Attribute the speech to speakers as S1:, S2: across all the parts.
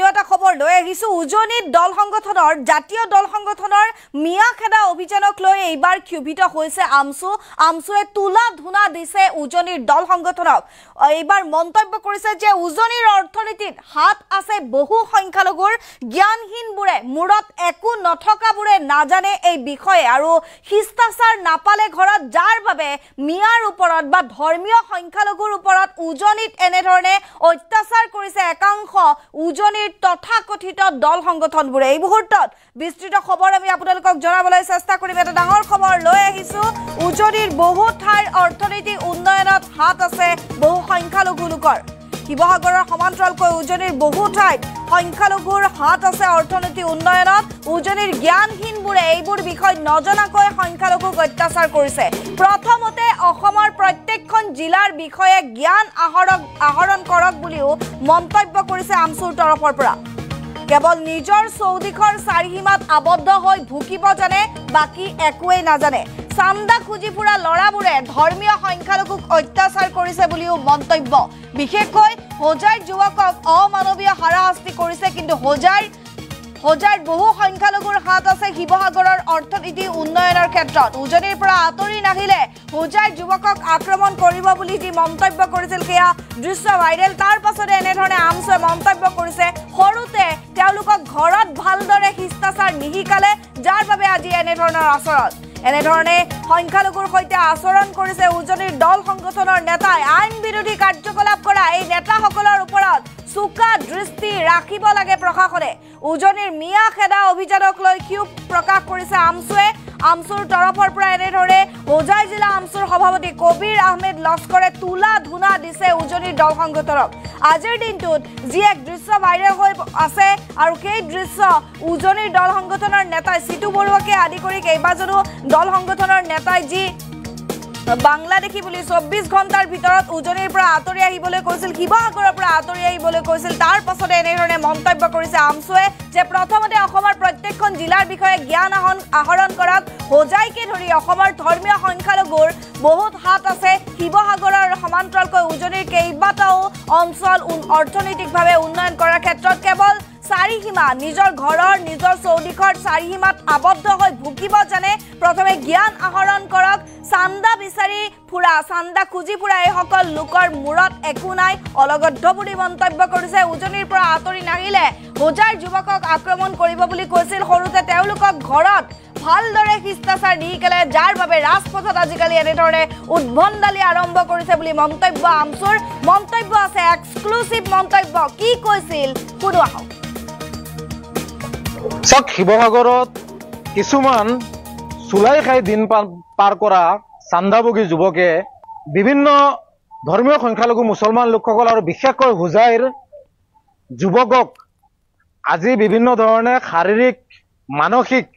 S1: অন্য এটা খবৰ লৈ আহিছো উজনিত দল সংগঠনৰ জাতীয় দল সংগঠনৰ মিয়া খেদা অভিযানক লৈ এইবাৰ ক্ষুভিত হৈছে আমছুৱে তুলা ধুনা দিছে উজনিৰ দল সংগঠনক এইবাৰ মন্তব্য কৰিছে যে উজনিৰ অৰ্থনীতিত হাত আছে বহু সংখ্যালঘুৰ জ্ঞানহীনবোৰে মূৰত একো নথকাবোৰে নাজানে এই বিষয়ে আৰু শিষ্টাচাৰ নাপালে ঘৰত যাৰ বাবে মিয়াৰ ওপৰত বা ধৰ্মীয় সংখ্যালঘুৰ ওপৰত উজনিত এনেধৰণে অত্যাচাৰ কৰিছে একাংশ উজনিৰ তথাকথিত দল সংগঠনবোৰে এই মুহূৰ্তত বিস্তৃত খবৰ আমি আপোনালোকক জনাবলৈ চেষ্টা কৰিম এটা ডাঙৰ খবৰ লৈ আহিছো উজনিৰ বহু ঠাইৰ অৰ্থনীতি উন্নয়নত হাত আছে বহু সংখ্যালঘু লোকৰ শিৱসাগৰৰ সমান্তৰালকৈ উজনিৰ বহু ঠাইত সংখ্যালঘুৰ হাত আছে অৰ্থনীতি উন্নয়নত উজনিৰ জ্ঞানহীনবোৰে এইবোৰ বিষয় নজনাকৈ সংখ্যালঘুক অত্যাচাৰ কৰিছে প্ৰথমতে অসমৰ প্ৰত্যেকখন জিলাৰ বিষয়ে জ্ঞান আহৰণ কৰক বুলিও মন্তব্য কৰিছে আমছুৰ তৰফৰ পৰা কেৱল নিজৰ চৌদিশৰ চাৰিসীমাত আবদ্ধ হৈ ভুকিব জানে বাকি একোৱেই নাজানে চান্দা খুজি ফুৰা লৰাবোৰে ধৰ্মীয় সংখ্যালঘুক অত্যাচাৰ কৰিছে বুলিও মন্তব্য বিশেষকৈ হোজাইৰ যুৱকক অমানৱীয় হাৰাশাস্তি কৰিছে কিন্তু হোজাইৰ বহু সংখ্যালঘুৰ হাত আছে শিৱসাগৰৰ অৰ্থনীতি উন্নয়নৰ ক্ষেত্ৰত উজনিৰ পৰা আঁতৰি নাহিলে হোজাইৰ যুৱকক আক্ৰমণ কৰিব বুলি যি মন্তব্য কৰিছিল সেয়া দৃশ্য ভাইৰেল তাৰ পাছতে এনেধৰণে আমছুৱে মন্তব্য কৰিছে সৰুতে তেওঁলোকক ঘৰত ভালদৰে শিষ্টাচাৰ নিশিকালে যাৰ বাবে আজি এনেধৰণৰ আচৰণ এনেধৰণে সংখ্যালঘুৰ সৈতে আচৰণ কৰিছে উজনিৰ দল সংগঠনৰ নেতাই আইন বিৰোধী কাৰ্যকলাপ কৰা এই নেতাসকলৰ ওপৰত চোকা দৃষ্টি ৰাখিব লাগে প্ৰশাসনে উজনিৰ মিয়া খেদা অভিযানক লৈ ক্ষোভ প্ৰকাশ কৰিছে আমছুৰ তৰফৰ পৰা এনেধৰণে হোজাই জিলা আমছুৰ সভাপতি কবিৰ আহমেদ লস্কৰে তুলা ধুনা দিছে উজনিৰ দল সংগঠনক আজিৰ দিনটোত যি এক দৃশ্য ভাইৰেল হৈ আছে আৰু সেই দৃশ্য উজনিৰ দল সংগঠনৰ নেতাই সিটু বৰুৱাকে আদি কৰি কেইবাজনো দল সংগঠনৰ নেতাই যি বাংলাদেশী বুলি 24 ঘণ্টাৰ ভিতৰত উজনিৰ পৰা আঁতৰি আহিবলৈ কৈছিল শিৱসাগৰৰ পৰা আঁতৰি আহিবলৈ কৈছিল তাৰ পাছতে এনেধৰণে মন্তব্য কৰিছে আমছুৱে যে প্ৰথমতে অসমৰ প্ৰত্যেকখন জিলাৰ বিষয়ে জ্ঞান আহৰণ কৰাত হোজাইকে ধৰি অসমৰ ধৰ্মীয় সংখ্যালঘুৰ বহুত হাত আছে শিৱসাগৰৰ সমান্তৰালকৈ উজনিৰ কেইবাটাও অঞ্চল অৰ্থনৈতিকভাৱে উন্নয়ন কৰাৰ ক্ষেত্ৰত কেৱল চাৰিসীমা নিজৰ ঘৰৰ নিজৰ চৌদিশৰ চাৰিসীমাত আবদ্ধ হৈ ভুকিব জানে প্ৰথমে জ্ঞান আহৰণ কৰক চান্দা বিচাৰি ফুৰা চান্দা খুজি ফুৰা এইসকল লোকৰ মূৰত একো নাই অলগদ্ধ বুলি মন্তব্য কৰিছে উজনিৰ পৰা আঁতৰি নাহিলে হোজাইৰ যুৱকক আক্ৰমণ কৰিব বুলি কৈছিল সৰুতে তেওঁলোকক ঘৰত ভালদৰে শিষ্টাচাৰ নিশিকালে যাৰ বাবে ৰাজপথত আজিকালি এনেধৰণে উদ্ভণ্ডালি আৰম্ভ কৰিছে বুলি মন্তব্য আমছুৰ মন্তব্য আছে এক্সক্লুচিভ মন্তব্য কি কৈছিল শুনো আহক
S2: চক শিৱসাগৰত কিছুমান চুলাই খাই দিন পাৰ কৰা চান্দাভোগী যুৱকে বিভিন্ন ধৰ্মীয় সংখ্যালঘু মুছলমান লোকসকল আৰু বিশেষকৈ হোজাইৰ যুৱকক আজি বিভিন্ন ধৰণে শাৰীৰিক মানসিক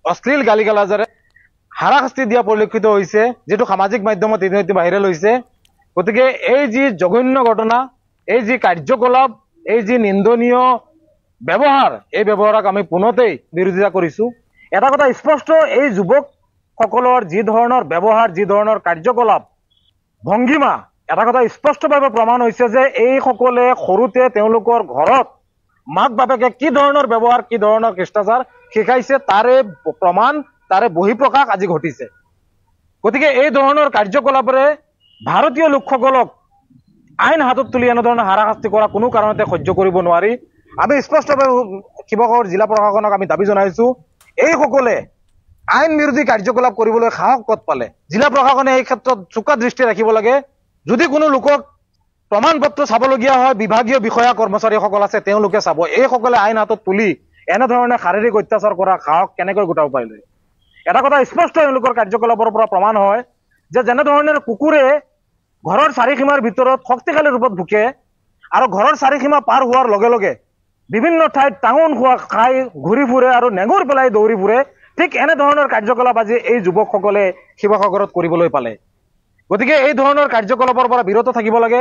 S2: অশ্লীল গালিগালাজেৰে হাৰাশাস্তি দিয়া পৰিলক্ষিত হৈছে যেটো সামাজিক মাধ্যমত ইতিমধ্যে ভাইৰেল হৈছে গতিকে এই যি জঘন্য ঘটনা এই যি কাৰ্যকলাপ এই যি নিন্দনীয় ব্যৱহাৰ এই ব্যৱহাৰক আমি পুনতেই বিৰোধিতা কৰিছো এটা কথা স্পষ্ট এই যুৱক সকলৰ যি ধৰণৰ ব্যৱহাৰ যি ধৰণৰ কাৰ্যকলাপ ভংগিমা এটা কথা স্পষ্টভাৱে প্ৰমাণ হৈছে যে এই সকলে সৰুতে তেওঁলোকৰ ঘৰত মাক বাপেকে কি ধৰণৰ ব্যৱহাৰ কি ধৰণৰ শিষ্টাচাৰ শিকাইছে তাৰে প্ৰমাণ তাৰে বহিঃপ্ৰকাশ আজি ঘটিছে গতিকে এই ধৰণৰ কাৰ্যকলাপৰে ভাৰতীয় লোকসকলক আইন হাতত তুলি এনেধৰণৰ হাৰাশাস্তি কৰা কোনো কাৰণতে সহ্য কৰিব নোৱাৰি আমি স্পষ্টভাৱে শিৱসাগৰ জিলা প্ৰশাসনক আমি দাবী জনাইছো এই সকলে আইন বিৰোধী কাৰ্যকলাপ কৰিবলৈ সাহস ক'ত পালে জিলা প্ৰশাসনে এই ক্ষেত্ৰত চোকা দৃষ্টি ৰাখিব লাগে যদি কোনো লোকক প্ৰমাণ পত্ৰ চাবলগীয়া হয় বিভাগীয় বিষয়া কৰ্মচাৰীসকল আছে তেওঁলোকে চাব এই সকলে আইন হাতত তুলি এনেধৰণে শাৰীৰিক অত্যাচাৰ কৰা সাহস কেনেকৈ গোটাব পাৰিলে এটা কথা স্পষ্ট এওঁলোকৰ কাৰ্যকলাপৰ পৰা প্ৰমাণ হয় যে যেনেধৰণে কুকুৰে ঘৰৰ চাৰিসীমাৰ ভিতৰত শক্তিশালী ৰূপত ভুকে আৰু ঘৰৰ চাৰিসীমা পাৰ হোৱাৰ লগে লগে বিভিন্ন ঠাইত টাঙন খোৱা খাই ঘূৰি ফুৰে আৰু নেঙুৰ পেলাই দৌৰি ফুৰে ঠিক এনেধৰণৰ কাৰ্যকলাপ আজি এই যুৱকসকলে শিৱসাগৰত কৰিবলৈ পালে গতিকে এই ধৰণৰ কাৰ্যকলাপৰ পৰা বিৰত থাকিব লাগে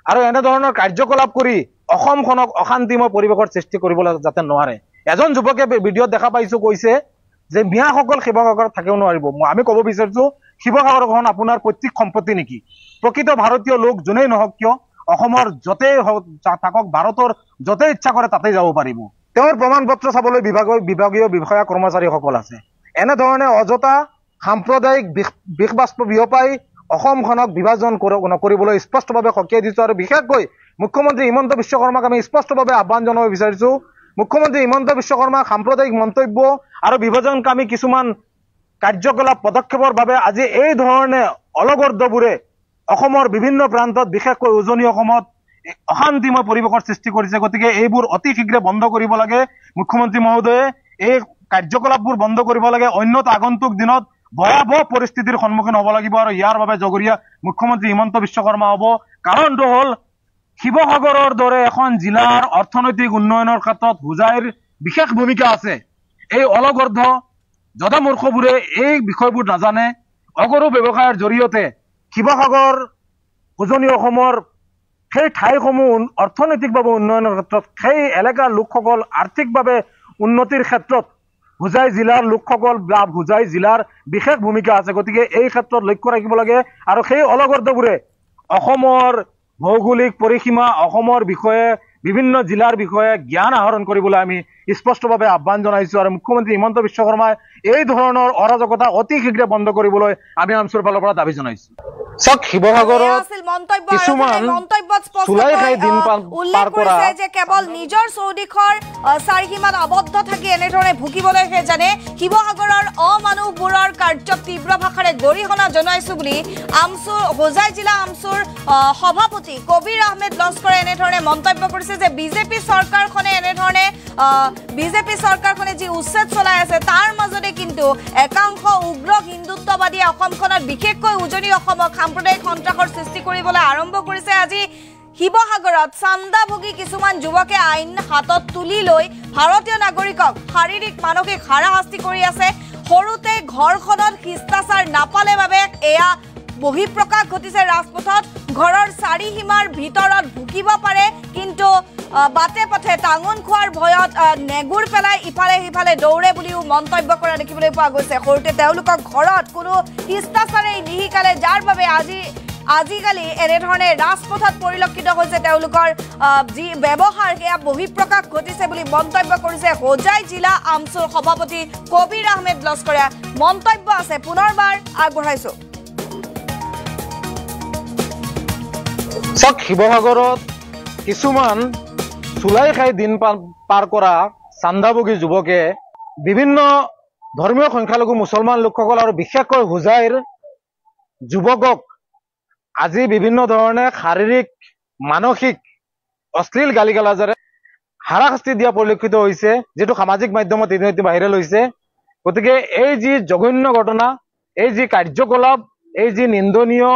S2: আৰু এনেধৰণৰ কাৰ্যকলাপ কৰি অসমখনক অশান্তিময় পৰিৱেশৰ সৃষ্টি কৰিবলৈ যাতে নোৱাৰে এজন যুৱকে ভিডিঅ'ত দেখা পাইছো কৈছে যে মিয়াসকল শিৱসাগৰত থাকিব নোৱাৰিব আমি ক'ব বিচাৰিছো শিৱসাগৰখন আপোনাৰ পৈতৃক সম্পত্তি নেকি প্ৰকৃত ভাৰতীয় লোক যোনেই নহওক কিয় অসমৰ য'তেই থাকক ভাৰতৰ য'তেই ইচ্ছা কৰে তাতেই যাব পাৰিব। তেওঁৰ প্ৰমাণ পত্ৰ চাবলৈ বিভাগীয় বিষয়া কৰ্মচাৰীসকল আছে। এনেধৰণে অযথা সাম্প্ৰদায়িক বিষ বাষ্প বিয়পাই অসমখনক বিভাজন নকৰিবলৈ স্পষ্টভাৱে সকীয়াই দিছো। আৰু বিশেষকৈ মুখ্যমন্ত্ৰী হিমন্ত বিশ্ব শৰ্মাক আমি স্পষ্টভাৱে আহ্বান জনাব বিচাৰিছো। মুখ্যমন্ত্ৰী হিমন্ত বিশ্ব শৰ্মা সাম্প্ৰদায়িক মন্তব্য আৰু বিভাজনকামী কিছুমান কাৰ্যকলাপ পদক্ষেপৰ বাবে আজি এই ধৰণে অলগৰ্দবোৰে অসমৰ বিভিন্ন প্ৰান্তত বিশেষকৈ উজনি অসমত অশান্তিময় পৰিৱেশৰ সৃষ্টি কৰিছে। গতিকে এইবোৰ অতি শীঘ্ৰে বন্ধ কৰিব লাগে। মুখ্যমন্ত্ৰী মহোদয়ে এই কাৰ্যকলাপবোৰ বন্ধ কৰিব লাগে। অন্যথা আগন্তুক দিনত ভয়াৱহ পৰিস্থিতিৰ সন্মুখীন হ'ব লাগিব আৰু ইয়াৰ বাবে জগৰীয়া মুখ্যমন্ত্ৰী হিমন্ত বিশ্ব শৰ্মা হ'ব। কাৰণটো হ'ল শিৱসাগৰৰ দৰে এখন জিলাৰ অৰ্থনৈতিক উন্নয়নৰ ক্ষেত্ৰত হোজাইৰ বিশেষ ভূমিকা আছে। এই অলগৰ্ধ জদামূৰ্খবোৰে এই বিষয়বোৰ নাজানে। অগৰু ব্যৱসায়ৰ জৰিয়তে শিৱসাগৰ উজনি অসমৰ সেই ঠাইসমূহ অৰ্থনৈতিকভাৱে উন্নয়নৰ ক্ষেত্ৰত সেই এলেকাৰ লোকসকল আৰ্থিকভাৱে উন্নতিৰ ক্ষেত্ৰত হোজাই জিলাৰ লোকসকল বা হোজাই জিলাৰ বিশেষ ভূমিকা আছে। গতিকে এই ক্ষেত্ৰত লক্ষ্য ৰাখিব লাগে আৰু সেই অলগৰ্দবোৰে অসমৰ ভৌগোলিক পৰিসীমা অসমৰ বিষয়ে বিভিন্ন জিলাৰ বিষয়ে জ্ঞান আহৰণ কৰিবলৈ আমি স্পষ্টভাৱে আহ্বান জনাইছো। আৰু মুখ্যমন্ত্ৰী হিমন্ত বিশ্ব শৰ্মাই এই ধৰণৰ অৰাজকতা অতি শীঘ্ৰে বন্ধ কৰিবলৈ আমি আমচুৰ ফালৰ পৰা দাবী জনাইছো। চাওক শিৱসাগৰত কিছুমান চুলাই খাই দিন পাৰ কৰা
S1: যে কেৱল নিজৰ চৌদিশৰ চাৰিসীমাত আবদ্ধ থাকি এনেধৰণে ভুগিবলৈহে জানে। শিৱসাগৰৰ অমানুহবোৰৰ কাৰ্যক তীব্ৰ ভাষাৰে গৰিহণা জনাইছো বুলি আমচুৰ হোজাই জিলা আমচুৰ সভাপতি কবিৰ আহমেদ লস্কৰে এনেধৰণে মন্তব্য কৰিছে যে বিজেপি চৰকাৰখনে যি উচ্ছেদ চলাই আছে তাৰ মাজতে কিন্তু একাংশ উগ্ৰ হিন্দুত্ববাদীয়ে অসমখনত বিশেষকৈ উজনি অসমক সাম্প্ৰদায়িক সন্ত্ৰাসৰ সৃষ্টি কৰিবলৈ আৰম্ভ কৰিছে। আজি শিৱসাগৰত চান্দাভোগী কিছুমান যুৱকে আইন হাতত তুলি লৈ ভাৰতীয় নাগৰিকক শাৰীৰিক মানসিক হাৰাশাস্তি কৰি আছে। সৰুতে ঘৰখনত শিষ্টাচাৰ নাপালে বাবে এয়া বহিঃপ্ৰকাশ ঘটিছে ৰাজপথত। ঘৰৰ চাৰিসীমাৰ ভিতৰত ভুকিব পাৰে কিন্তু বাটে পথে টাঙন খোৱাৰ ভয়ত নেগুৰ পেলাই ইফালে সিফালে দৌৰে বুলিও মন্তব্য কৰা দেখিবলৈ পোৱা গৈছে। সৰুতে তেওঁলোকক ঘৰত কোনো শিষ্টাচাৰেই নিশিকালে, যাৰ বাবে আজিকালি এনেধৰণে ৰাজপথত পৰিলক্ষিত হৈছে তেওঁলোকৰ যি ব্যৱহাৰ সেয়া বহিঃপ্ৰকাশ ঘটিছে বুলি মন্তব্য কৰিছে হোজাই জিলা আমচুৰ সভাপতি কবিৰ আহমেদ লস্কৰে। মন্তব্য আছে পুনৰবাৰ আগবঢ়াইছো।
S2: চাওক শিৱসাগৰত কিছুমান চুলাই খাই দিন পাৰ কৰা চান্দাভোগী যুৱকে বিভিন্ন ধৰ্মীয় সংখ্যালঘু মুছলমান লোকসকল আৰু বিশেষকৈ হোজাইৰ যুৱকক আজি বিভিন্ন ধৰণে শাৰীৰিক মানসিক অশ্লীল গালিগালাজেৰে হাৰাশাস্তি দিয়া পৰিলক্ষিত হৈছে, যিটো সামাজিক মাধ্যমত ইতিমধ্যে বাহিৰলৈ হৈছে। গতিকে এই যি জঘন্য ঘটনা, এই যি কাৰ্যকলাপ, এই যি নিন্দনীয়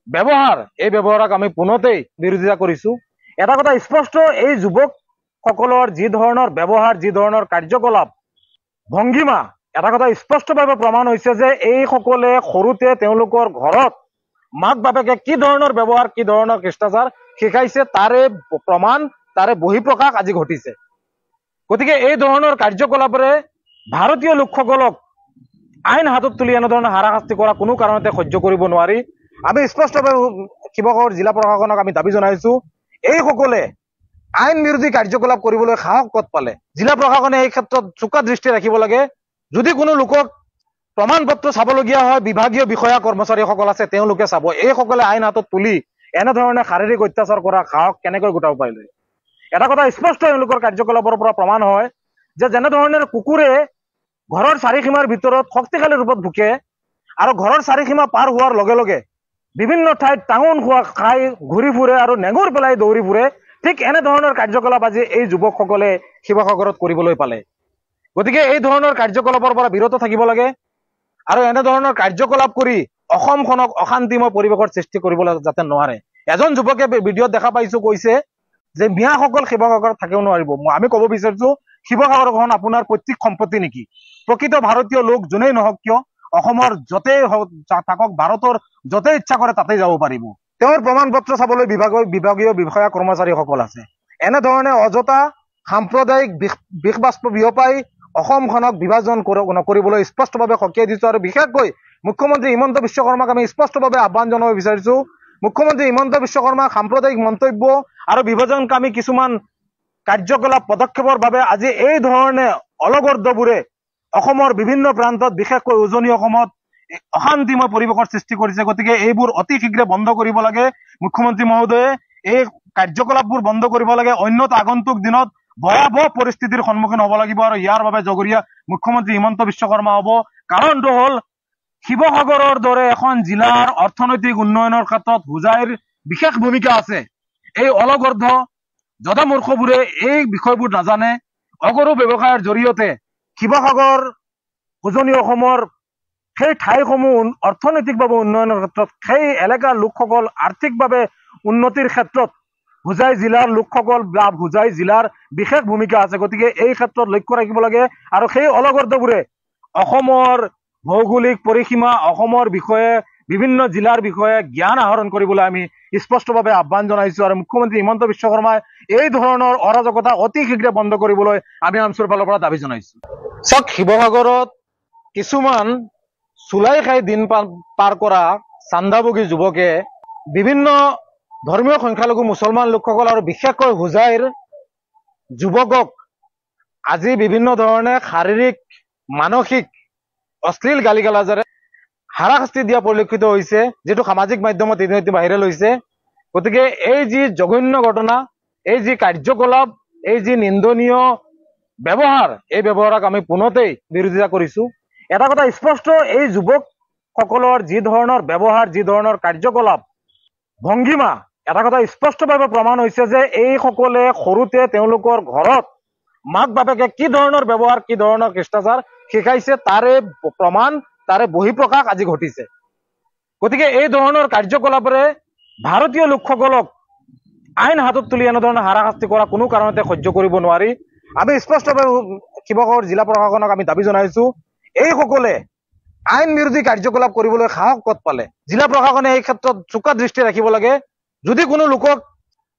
S2: ব্যৱহাৰ, এই ব্যৱহাৰক আমি পুনতেই বিৰোধিতা কৰিছো। এটা কথা স্পষ্ট, এই যুৱকসকলৰ যি ধৰণৰ ব্যৱহাৰ, যি ধৰণৰ কাৰ্যকলাপ ভংগীমা, এটা কথা স্পষ্টভাৱে প্ৰমাণ হৈছে যে এইসকলে সৰুতে তেওঁলোকৰ ঘৰত মাক বাপেকে কি ধৰণৰ ব্যৱহাৰ, কি ধৰণৰ শিষ্টাচাৰ শিকাইছে তাৰে প্ৰমাণ, তাৰে বহিঃপ্ৰকাশ আজি ঘটিছে। গতিকে এই ধৰণৰ কাৰ্যকলাপেৰে ভাৰতীয় লোকসকলক আইন হাতত তুলি এনেধৰণৰ হাৰাশাস্তি কৰা কোনো কাৰণতে সহ্য কৰিব নোৱাৰি। আমি স্পষ্টভাৱে শিৱসাগৰ জিলা প্ৰশাসনক আমি দাবী জনাইছো, এইসকলে আইন বিৰোধী কাৰ্যকলাপ কৰিবলৈ সাহস ক'ত পালে? জিলা প্ৰশাসনে এই ক্ষেত্ৰত চোকা দৃষ্টি ৰাখিব লাগে। যদি কোনো লোকক প্ৰমাণ পত্ৰ চাবলগীয়া হয়, বিভাগীয় বিষয়া কৰ্মচাৰীসকল আছে তেওঁলোকে চাব। এইসকলে আইন হাতত তুলি এনেধৰণে শাৰীৰিক অত্যাচাৰ কৰা সাহস কেনেকৈ গোটাব পাৰিলে? এটা কথা স্পষ্ট, এওঁলোকৰ কাৰ্যকলাপৰ পৰা প্ৰমাণ হয় যে যেনেধৰণে কুকুৰে ঘৰৰ চাৰিসীমাৰ ভিতৰত শক্তিশালী ৰূপত ভুকে আৰু ঘৰৰ চাৰিসীমা পাৰ হোৱাৰ লগে লগে বিভিন্ন ঠাইত টাঙন খোৱা খাই ঘূৰি ফুৰে আৰু নেগুৰ পেলাই দৌৰি ফুৰে, ঠিক এনেধৰণৰ কাৰ্যকলাপ আজি এই যুৱকসকলে শিৱসাগৰত কৰিবলৈ পালে। গতিকে এই ধৰণৰ কাৰ্যকলাপৰ পৰা বিৰত থাকিব লাগে আৰু এনেধৰণৰ কাৰ্যকলাপ কৰি অসমখনক অশান্তিময় পৰিৱেশৰ সৃষ্টি কৰিবলৈ যাতে নোৱাৰে। এজন যুৱকে ভিডিঅ'ত দেখা পাইছো কৈছে যে মিয়াসকল শিৱসাগৰত থাকিব নোৱাৰিব। আমি ক'ব বিচাৰিছো শিৱসাগৰখন আপোনাৰ পৈতৃক সম্পত্তি নেকি? প্ৰকৃত ভাৰতীয় লোক যোনেই নহওক কিয় অসমৰ য'তেই থাকক ভাৰতৰ য'তেই ইচ্ছা কৰে তাতেই যাব পাৰিব। তেওঁৰ প্ৰমাণ পত্ৰ চাবলৈ বিভাগীয় বিষয়া কৰ্মচাৰীসকল আছে। এনেধৰণে অযথা সাম্প্ৰদায়িক বিষ বাষ্প বিয়পাই অসমখনক বিভাজন নকৰিবলৈ স্পষ্টভাৱে সকীয়াই দিছো। আৰু বিশেষকৈ মুখ্যমন্ত্ৰী হিমন্ত বিশ্ব শৰ্মাক আমি স্পষ্টভাৱে আহ্বান জনাব বিচাৰিছো, মুখ্যমন্ত্ৰী হিমন্ত বিশ্ব শৰ্মাৰ সাম্প্ৰদায়িক মন্তব্য আৰু বিভাজনকামী কিছুমান কাৰ্যকলাপ পদক্ষেপৰ বাবে আজি এই ধৰণে অলগৰ্দবোৰে অসমৰ বিভিন্ন প্ৰান্তত বিশেষকৈ উজনি অসমত অশান্তিময় পৰিৱেশৰ সৃষ্টি কৰিছে। গতিকে এইবোৰ অতি শীঘ্ৰে বন্ধ কৰিব লাগে। মুখ্যমন্ত্ৰী মহোদয়ে এই কাৰ্যকলাপবোৰ বন্ধ কৰিব লাগে। অন্যথা আগন্তুক দিনত ভয়াৱহ পৰিস্থিতিৰ সন্মুখীন হ'ব লাগিব আৰু ইয়াৰ বাবে জগৰীয়া মুখ্যমন্ত্ৰী হিমন্ত বিশ্ব শৰ্মা হ'ব। কাৰণটো হ'ল শিৱসাগৰৰ দৰে এখন জিলাৰ অৰ্থনৈতিক উন্নয়নৰ ক্ষেত্ৰত হোজাইৰ বিশেষ ভূমিকা আছে। এই অলগৰ্ধ জদামূৰ্খবোৰে এই বিষয়বোৰ নাজানে। অগৰু ব্যৱসায়ৰ জৰিয়তে শিৱসাগৰ উজনি অসমৰ সেই ঠাইসমূহ অৰ্থনৈতিকভাৱে উন্নয়নৰ ক্ষেত্ৰত সেই এলেকাৰ লোকসকল আৰ্থিকভাৱে উন্নতিৰ ক্ষেত্ৰত হোজাই জিলাৰ লোকসকল বা হোজাই জিলাৰ বিশেষ ভূমিকা আছে। গতিকে এই ক্ষেত্ৰত লক্ষ্য ৰাখিব লাগে আৰু সেই অলগৰ্দবোৰে অসমৰ ভৌগোলিক পৰিসীমা অসমৰ বিষয়ে বিভিন্ন জিলাৰ বিষয়ে জ্ঞান আহৰণ কৰিবলৈ আমি স্পষ্টভাৱে আহ্বান জনাইছো আৰু মুখ্যমন্ত্ৰী হিমন্ত বিশ্ব শৰ্মাই এই ধৰণৰ অৰাজকতা অতি শীঘ্ৰে বন্ধ কৰিবলৈ আমি আমচুৰ ফালৰ পৰা দাবী জনাইছো। চাওক, শিৱসাগৰত কিছুমান চুলাই খাই দিন পাৰ কৰা চান্দাভোগী যুৱকে বিভিন্ন ধৰ্মীয় সংখ্যালঘু মুছলমান লোকসকল আৰু বিশেষকৈ হোজাইৰ যুৱকক আজি বিভিন্ন ধৰণে শাৰীৰিক মানসিক অশ্লীল গালি গালাজেৰে হাৰাশাস্তি দিয়া পৰিলক্ষিত হৈছে, যিটো সামাজিক মাধ্যমত ইতিমধ্যে ভাইৰেল হৈছে। গতিকে এই যি জঘন্য ঘটনা, এই যি কাৰ্যকলাপ, এই যি নিন্দনীয় ব্যৱহাৰ, এই ব্যৱহাৰক আমি পুনতেই বিৰোধিতা কৰিছো। এটা কথা স্পষ্ট, এই যুৱকসকলৰ যি ধৰণৰ ব্যৱহাৰ, যি ধৰণৰ কাৰ্যকলাপ ভংগীমা, এটা কথা স্পষ্টভাৱে প্ৰমাণ হৈছে যে এইসকলে সৰুতে তেওঁলোকৰ ঘৰত মাক বাপেকে কি ধৰণৰ ব্যৱহাৰ, কি ধৰণৰ শিষ্টাচাৰ শিকাইছে তাৰে প্ৰমাণ, তাৰে বহিঃপ্ৰকাশ আজি ঘটিছে। গতিকে এই ধৰণৰ কাৰ্যকলাপেৰে ভাৰতীয় লোকসকলক আইন হাতত তুলি এনেধৰণৰ হাৰাশাস্তি কৰা কোনো কাৰণতে সহ্য কৰিব নোৱাৰি। আমি স্পষ্টভাৱে শিৱসাগৰ জিলা প্ৰশাসনক আমি দাবী জনাইছো, এইসকলে আইন বিৰোধী কাৰ্যকলাপ কৰিবলৈ সাহস ক'ত পালে? জিলা প্ৰশাসনে এই ক্ষেত্ৰত চোকা দৃষ্টি ৰাখিব লাগে। যদি কোনো লোকক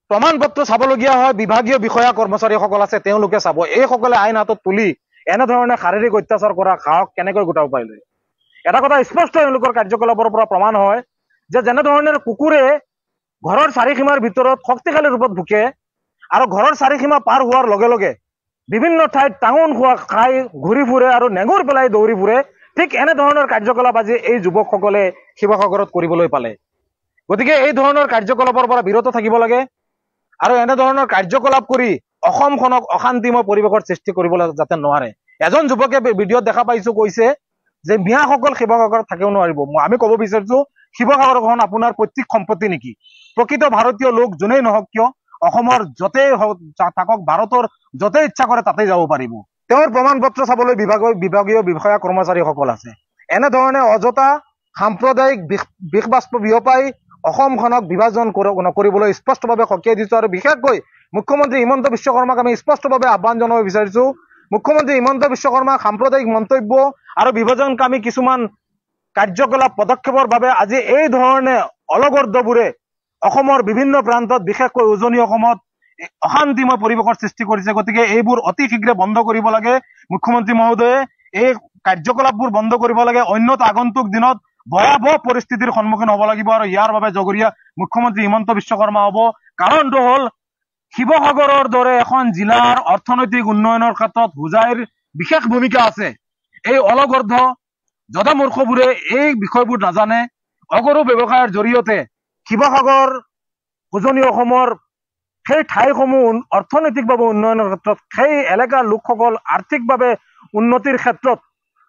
S2: প্ৰমাণ পত্ৰ চাবলগীয়া হয়, বিভাগীয় বিষয়া কৰ্মচাৰীসকল আছে, তেওঁলোকে চাব। এইসকলে আইন হাতত তুলি এনেধৰণে শাৰীৰিক অত্যাচাৰ কৰা সাহস কেনেকৈ গোটাব পাৰিলে? এটা কথা স্পষ্ট, এওঁলোকৰ কাৰ্যকলাপৰ পৰা প্ৰমাণ হয় যে যেনেধৰণে কুকুৰে ঘৰৰ চাৰিসীমাৰ ভিতৰত শক্তিশালী ৰূপত ভুকে আৰু ঘৰৰ চাৰিসীমা পাৰ হোৱাৰ লগে লগে বিভিন্ন ঠাইত টাঙন খোৱা খাই ঘূৰি ফুৰে আৰু নেঙুৰ পেলাই দৌৰি ফুৰে, ঠিক এনেধৰণৰ কাৰ্যকলাপ আজি এই যুৱকসকলে শিৱসাগৰত কৰিবলৈ পালে। গতিকে এই ধৰণৰ কাৰ্যকলাপৰ পৰা বিৰত থাকিব লাগে আৰু এনেধৰণৰ কাৰ্যকলাপ কৰি অসমখনক অশান্তিময় পৰিৱেশৰ সৃষ্টি কৰিবলৈ যাতে নোৱাৰে। এজন যুৱকে ভিডিঅ'ত দেখা পাইছো, কৈছে যে মিয়াসকল শিৱসাগৰত থাকিব নোৱাৰিব। আমি ক'ব বিচাৰিছো, শিৱসাগৰখন আপোনাৰ পৈতৃক সম্পত্তি নেকি? প্ৰকৃত ভাৰতীয় লোক যোনেই নহওক কিয় অসমৰ য'তেই থাকক, ভাৰতৰ য'তেই ইচ্ছা কৰে তাতেই যাব পাৰিব। তেওঁৰ প্ৰমাণ পত্ৰ চাবলৈ বিভাগীয় বিষয়া কৰ্মচাৰীসকল আছে। এনেধৰণে অযথা সাম্প্ৰদায়িক বিষবাষ্প বিয়পাই অসমখনক বিভাজন নকৰিবলৈ স্পষ্টভাৱে সকীয়াই দিছো আৰু বিশেষকৈ মুখ্যমন্ত্ৰী হিমন্ত বিশ্ব শৰ্মাক আমি স্পষ্টভাৱে আহ্বান জনাব বিচাৰিছো। মুখ্যমন্ত্ৰী হিমন্ত বিশ্ব শৰ্মাৰ সাম্প্ৰদায়িক মন্তব্য আৰু বিভাজনকামী কিছুমান কাৰ্যকলাপ পদক্ষেপৰ বাবে আজি এই ধৰণে অলগৰ্দবোৰে অসমৰ বিভিন্ন প্ৰান্তত বিশেষকৈ উজনি অসমত অশান্তিময় পৰিৱেশৰ সৃষ্টি কৰিছে। গতিকে এইবোৰ অতি শীঘ্ৰে বন্ধ কৰিব লাগে। মুখ্যমন্ত্ৰী মহোদয়ে এই কাৰ্যকলাপবোৰ বন্ধ কৰিব লাগে। অন্যথা আগন্তুক দিনত ভয়াৱহ পৰিস্থিতিৰ সন্মুখীন হ'ব লাগিব আৰু ইয়াৰ বাবে জগৰীয়া মুখ্যমন্ত্ৰী হিমন্ত বিশ্ব শৰ্মা হ'ব। কাৰণটো হ'ল শিৱসাগৰৰ দৰে এখন জিলাৰ অৰ্থনৈতিক উন্নয়নৰ ক্ষেত্ৰত হোজাইৰ বিশেষ ভূমিকা আছে। এই অলগৰ্ধ জদামূৰ্খবোৰে এই বিষয়বোৰ নাজানে। অগৰু ব্যৱসায়ৰ জৰিয়তে শিৱসাগৰ উজনি অসমৰ সেই ঠাইসমূহ অৰ্থনৈতিকভাৱে উন্নয়নৰ ক্ষেত্ৰত সেই এলেকাৰ লোকসকল আৰ্থিকভাৱে উন্নতিৰ ক্ষেত্ৰত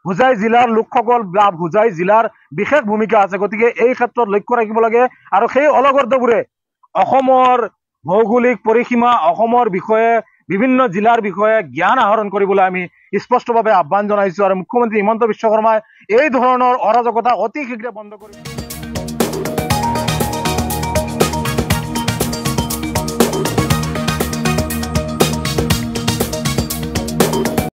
S2: হোজাই জিলাৰ লোকসকল বা হোজাই জিলাৰ বিশেষ ভূমিকা আছে। গতিকে এই ক্ষেত্ৰত লক্ষ্য ৰাখিব লাগে আৰু সেই অলগৰ্দবোৰে অসমৰ ভৌগোলিক পৰিসীমা অসমৰ বিষয়ে বিভিন্ন জিলাৰ বিষয়ে জ্ঞান আহৰণ কৰিবলৈ আমি স্পষ্টভাৱে আহ্বান জনাইছো আৰু মুখ্যমন্ত্ৰী হিমন্ত বিশ্ব শৰ্মাই এই ধৰণৰ অৰাজকতা অতি শীঘ্ৰে বন্ধ কৰিব।